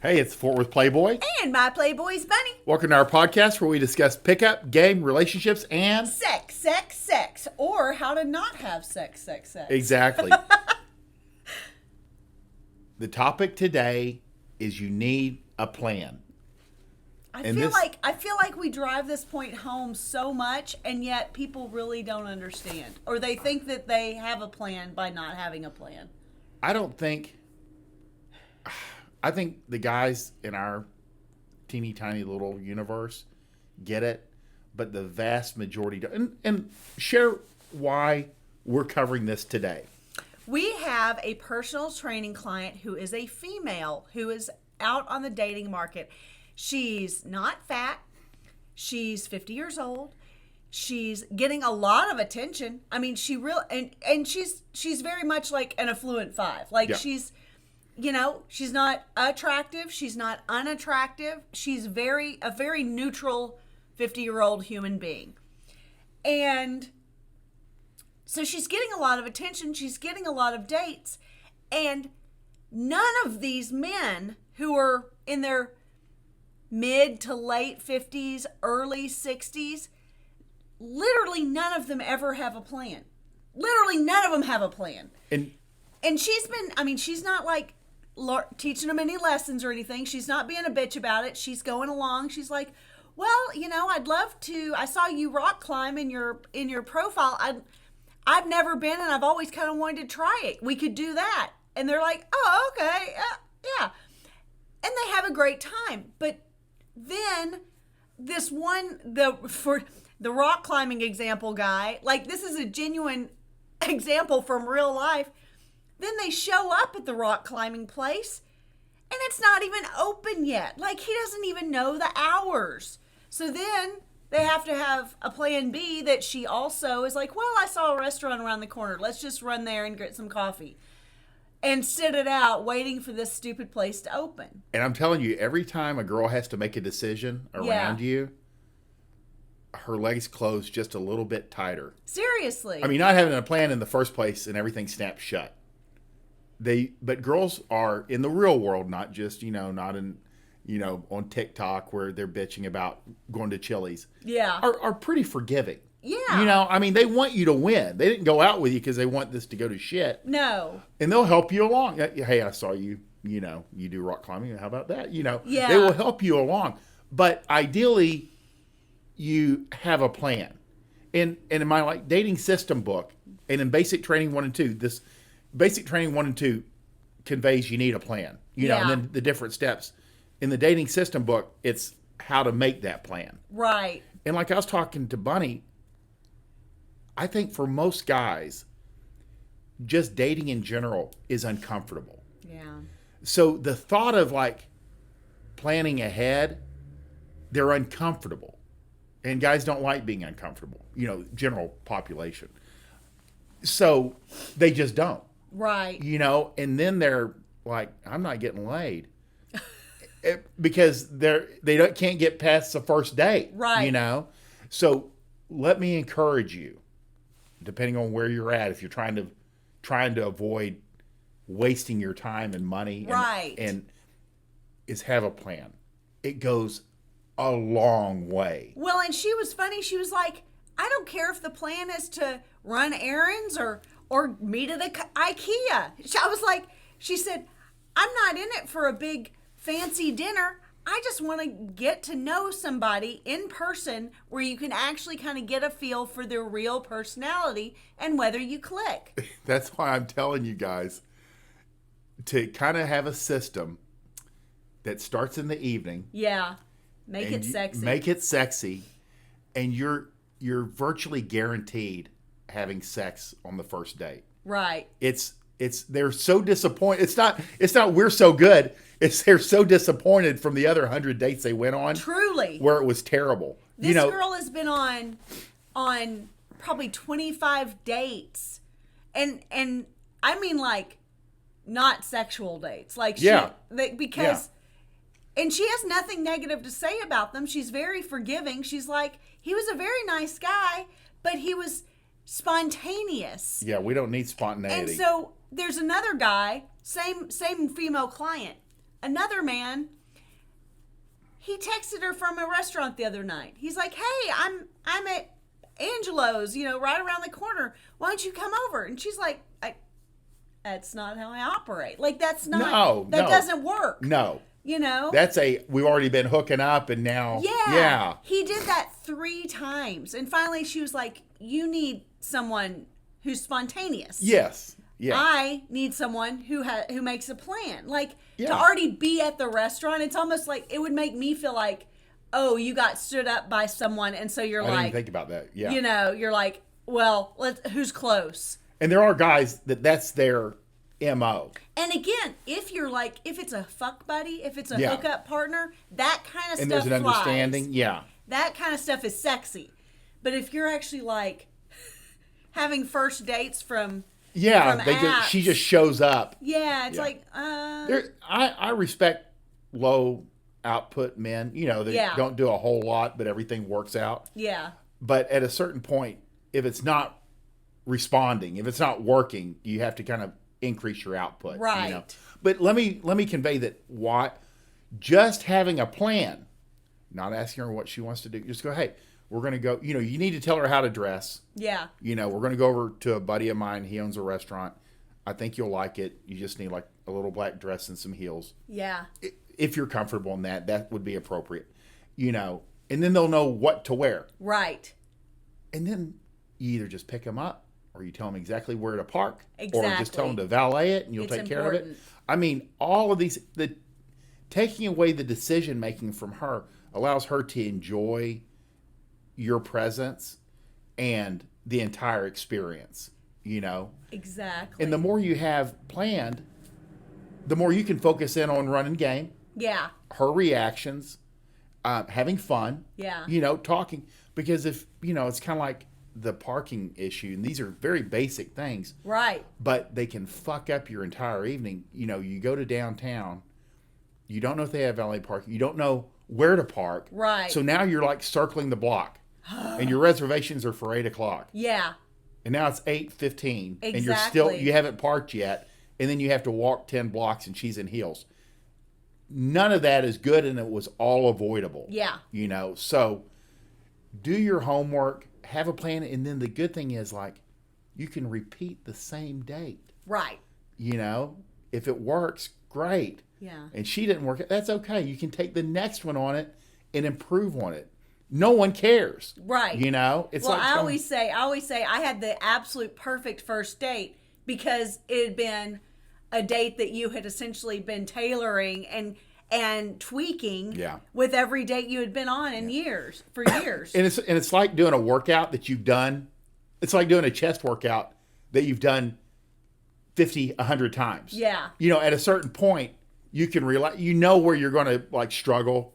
Hey, it's Worth Playboy. And my Playboys Bunny. Welcome to our podcast where we discuss pickup, game, relationships, and... Sex. Or how to not have sex. Exactly. The topic today is you need a plan. I feel like we drive this point home so much, and yet people really don't understand. Or they think that they have a plan by not having a plan. I think the guys in our teeny tiny little universe get it, but the vast majority don't. And share why we're covering this today. We have a personal training client who is a female who is out on the dating market. She's not fat. She's 50 years old. She's getting a lot of attention. I mean, she's very much like an affluent 5. Like, yeah. She's not attractive. She's not unattractive. She's a very neutral 50-year-old human being. And so she's getting a lot of attention. She's getting a lot of dates. And none of these men who are in their mid to late 50s, early 60s, literally none of them ever have a plan. Literally none of them have a plan. And she's not like teaching them any lessons or anything. She's not being a bitch about it. She's going along. She's like, well, I'd love to. I saw you rock climb in your profile. I've never been, and I've always kind of wanted to try it. We could do that. And they're like, oh, okay, yeah. And they have a great time. But then this one, for the rock climbing example guy, like, this is a genuine example from real life. Then they show up at the rock climbing place, and it's not even open yet. Like, he doesn't even know the hours. So then they have to have a plan B that she also is like, well, I saw a restaurant around the corner. Let's just run there and get some coffee. And sit it out waiting for this stupid place to open. And I'm telling you, every time a girl has to make a decision around you, her legs close just a little bit tighter. Seriously. I mean, not having a plan in the first place and everything snaps shut. But girls are in the real world, not just, not in, on TikTok where they're bitching about going to Chili's. Yeah. Are pretty forgiving. Yeah. They want you to win. They didn't go out with you because they want this to go to shit. No. And they'll help you along. Hey, I saw you, you do rock climbing. How about that? Yeah. They will help you along. But ideally, you have a plan. And in my dating system book, and in Basic Training 1 and 2, this Basic Training 1 and 2 conveys you need a plan, and then the different steps. In the dating system book, it's how to make that plan. Right. And like I was talking to Bunny, I think for most guys, just dating in general is uncomfortable. Yeah. So the thought of planning ahead, they're uncomfortable. And guys don't like being uncomfortable, general population. So they just don't. Right. And then they're like, I'm not getting laid. Because they can't get past the first date. Right. So let me encourage you, depending on where you're at, if you're trying to avoid wasting your time and money, and is have a plan. It goes a long way. Well, and she was funny. She was like, I don't care if the plan is to run errands or meet at IKEA. She said, I'm not in it for a big fancy dinner. I just want to get to know somebody in person where you can actually kind of get a feel for their real personality and whether you click. That's why I'm telling you guys to kind of have a system that starts in the evening. Yeah. Make it sexy. Make it sexy. And you're virtually guaranteed having sex on the first date. Right. They're so disappointed. It's not we're so good. They're so disappointed from the other 100 dates they went on. Truly. Where it was terrible. This girl has been on probably 25 dates. And I mean not sexual dates. Because and she has nothing negative to say about them. She's very forgiving. She's like, he was a very nice guy, but he was spontaneous. Yeah, we don't need spontaneity. And so there's another guy, same female client. Another man He texted her from a restaurant the other night. He's like, "Hey, I'm at Angelo's, right around the corner. Why don't you come over?" And she's like, "That's not how I operate. Like, that doesn't work." No. That's we've already been hooking up and now. Yeah. He did that 3 times. And finally she was like, "You need someone who's spontaneous." Yes. Yeah. I need someone who makes a plan. Like, to already be at the restaurant, it's almost like it would make me feel like, oh, you got stood up by someone, and so you're I didn't even think about that. Yeah. You're like, well, who's close? And there are guys that's their MO. And again, if it's a fuck buddy, if it's a hookup partner, that kind of stuff there's an flies. understanding, That kind of stuff is sexy. But if you're actually like having first dates from she just shows up. Yeah, it's like I respect low output men. They don't do a whole lot, but everything works out. Yeah. But at a certain point, if it's not responding, if it's not working, you have to kind of increase your output. Right. But let me convey that just having a plan, not asking her what she wants to do, just go, hey, we're going to go, you need to tell her how to dress. Yeah. We're going to go over to a buddy of mine. He owns a restaurant. I think you'll like it. You just need like a little black dress and some heels. Yeah. If you're comfortable in that would be appropriate. And then they'll know what to wear. Right. And then you either just pick them up or you tell them exactly where to park. Exactly. Or just tell them to valet it and you'll take care of it. I mean, all of these, taking away the decision making from her allows her to enjoy your presence and the entire experience, Exactly. And the more you have planned, the more you can focus in on running game. Yeah. Her reactions, having fun. Yeah. Talking. Because if, it's kind of like the parking issue, and these are very basic things. Right. But they can fuck up your entire evening. You go to downtown, you don't know if they have valet parking, you don't know where to park. Right. So now you're like circling the block. And your reservations are for 8:00. Yeah. And now it's 8:15. Exactly. And you haven't parked yet. And then you have to walk 10 blocks and she's in heels. None of that is good, and it was all avoidable. Yeah. So do your homework, have a plan, and then the good thing is, like, you can repeat the same date. Right. If it works, great. Yeah. And she didn't work, that's okay. You can take the next one on it and improve on it. No one cares. Right. It's well, like I always say I had the absolute perfect first date because it had been a date that you had essentially been tailoring and tweaking with every date you had been on for years. And it's like doing a workout that you've done. It's like doing a chest workout that you've done 50, 100 times. Yeah. At a certain point, you can realize, where you're going to like struggle,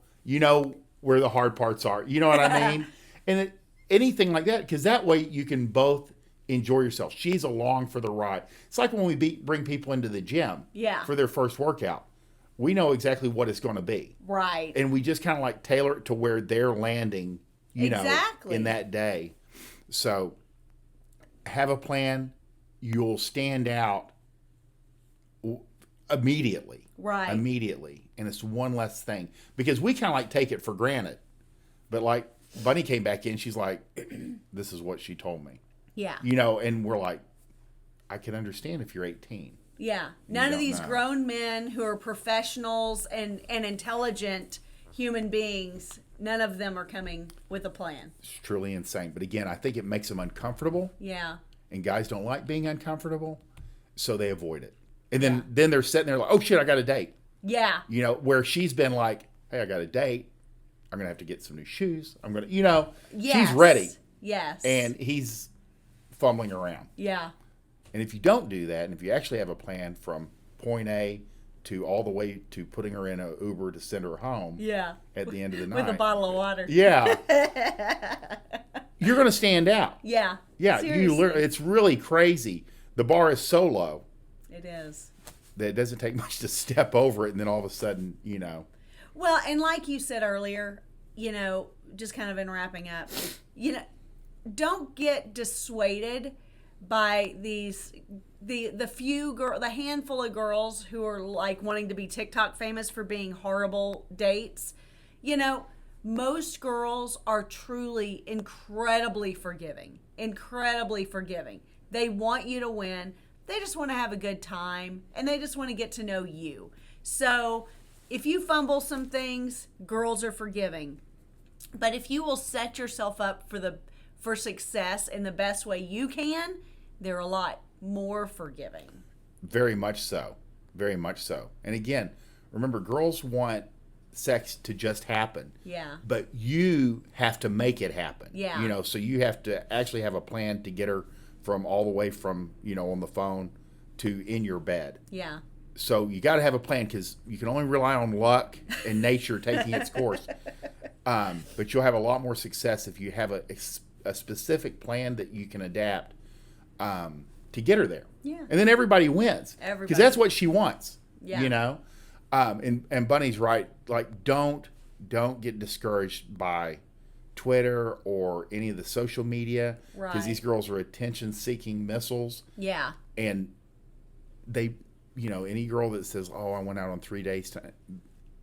where the hard parts are. You know what I mean? And anything like that, because that way you can both enjoy yourself. She's along for the ride. It's like when we bring people into the gym for their first workout. We know exactly what it's going to be. Right. And we just kind of like tailor it to where they're landing, exactly. in that day. So have a plan. You'll stand out immediately. Right. Immediately. And it's one less thing. Because we kind of like take it for granted. But like Bunny came back in, she's like, this is what she told me. Yeah. And we're like, I can understand if you're 18. Yeah. None of these grown men who are professionals and intelligent human beings, none of them are coming with a plan. It's truly insane. But again, I think it makes them uncomfortable. Yeah. And guys don't like being uncomfortable, so they avoid it. And then they're sitting there like, oh shit, I got a date. Yeah. Where she's been like, hey, I got a date. I'm going to have to get some new shoes. I'm going to, she's ready. Yes. And he's fumbling around. Yeah. And if you don't do that, and if you actually have a plan from point A to all the way to putting her in an Uber to send her home at the end of the night. With a bottle of water. Yeah. You're going to stand out. Yeah. Yeah. It's really crazy. The bar is so low. It is. That it doesn't take much to step over it, and then all of a sudden, Well, and like you said earlier, just kind of in wrapping up, don't get dissuaded by the handful of girls who are like wanting to be TikTok famous for being horrible dates. You know, most girls are truly incredibly forgiving. Incredibly forgiving. They want you to win. They just want to have a good time, and they just want to get to know you. So if you fumble some things, girls are forgiving. But if you will set yourself up for success in the best way you can, they're a lot more forgiving. Very much so. Very much so. And again, remember, girls want sex to just happen. Yeah. But you have to make it happen. Yeah. You know, so you have to actually have a plan to get her from all the way from, you know, on the phone to in your bed. Yeah. So you got to have a plan, because you can only rely on luck and nature taking its course. But you'll have a lot more success if you have a specific plan that you can adapt to get her there. Yeah. And then everybody wins. Because that's what she wants. Yeah. You know? And Bunny's right. Like, don't get discouraged by Twitter or any of the social media. Right. Because these girls are attention-seeking missiles. Yeah. And they, you know, any girl that says, oh, I went out on 3 days,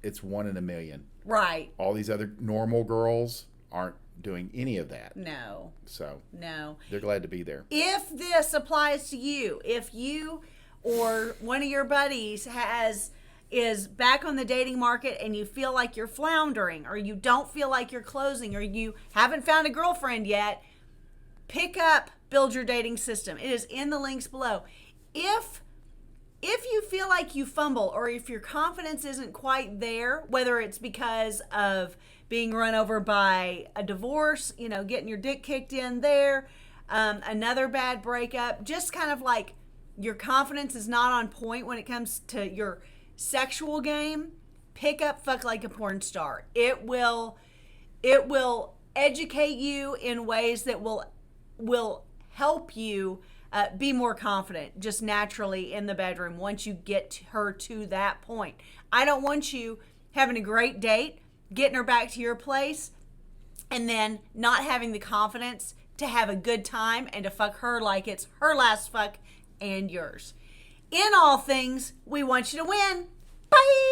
it's 1 in a million. Right. All these other normal girls aren't dois any of that. No. So. No. They're glad to be there. If this applies to you, if you or one of your buddies is back on the dating market and you feel like you're floundering, or you don't feel like you're closing, or you haven't found a girlfriend yet, pick up Build Your Dating System. It is in the links below. If you feel like you fumble, or if your confidence isn't quite there, whether it's because of being run over by a divorce, you know, getting your dick kicked in there, another bad breakup, just kind of like your confidence is not on point when it comes to your sexual game, pick up Fuck Like a Porn Star. It will educate you in ways that will help you be more confident just naturally in the bedroom once you get her to that point. I don't want you having a great date, getting her back to your place, and then not having the confidence to have a good time and to fuck her like it's her last fuck and yours. In all things, we want you to win. Bye!